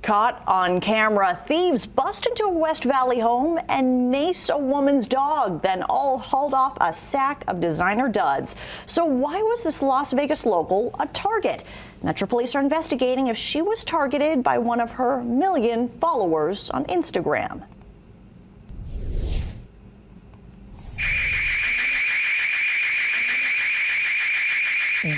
Caught on camera, thieves bust into a West Valley home and mace a woman's dog, then all hauled off a sack of designer duds. So why was this Las Vegas local a target? Metro Police are investigating if she was targeted by one of her million followers on Instagram.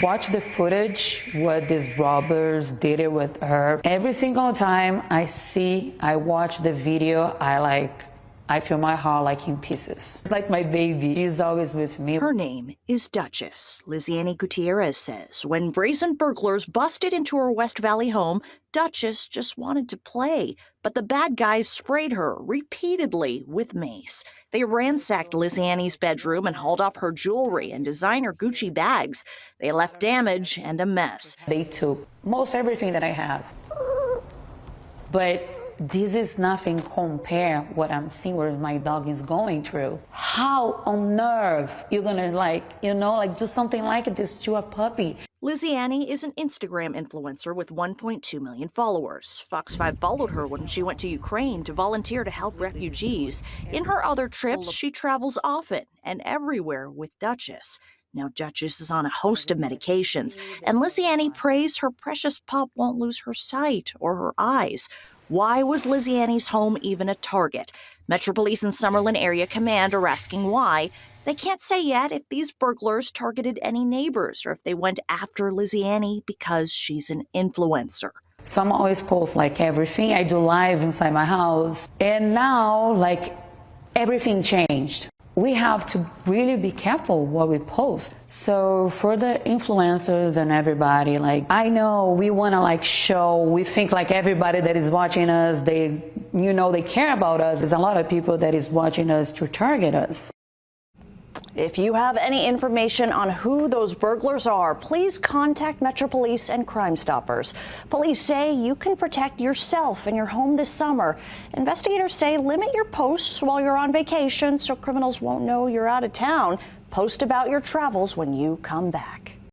Watch the footage, what these robbers did it with her. Every single time I watch the video, I feel my heart like in pieces. It's like my baby. She's always with me. Her name is Duchess. Liziani Gutierrez says when brazen burglars busted into her West Valley home, Duchess just wanted to play, but the bad guys sprayed her repeatedly with mace. They ransacked Liziani's bedroom and hauled off her jewelry and designer Gucci bags. They left damage and a mess. They took most everything that I have. But this is nothing compare what I'm seeing, what my dog is going through. How on earth you're gonna do something like this to a puppy? Liziani is an Instagram influencer with 1.2 million followers. Fox 5 followed her when she went to Ukraine to volunteer to help refugees. In her other trips, she travels often and everywhere with Duchess. Now Duchess is on a host of medications, and Liziani prays her precious pup won't lose her sight or her eyes. Why was Liziani's home even a target? Metro Police and Summerlin Area Command are asking why. They can't say yet if these burglars targeted any neighbors or if they went after Liziani because she's an influencer. So I'm always post everything I do live inside my house. And now everything changed. We have to really be careful what we post. So for the influencers and everybody, I know we want to show, we think everybody that is watching us, they care about us. There's a lot of people that is watching us to target us. If you have any information on who those burglars are, please contact Metro Police and Crime Stoppers. Police say you can protect yourself and your home this summer. Investigators say limit your posts while you're on vacation so criminals won't know you're out of town. Post about your travels when you come back.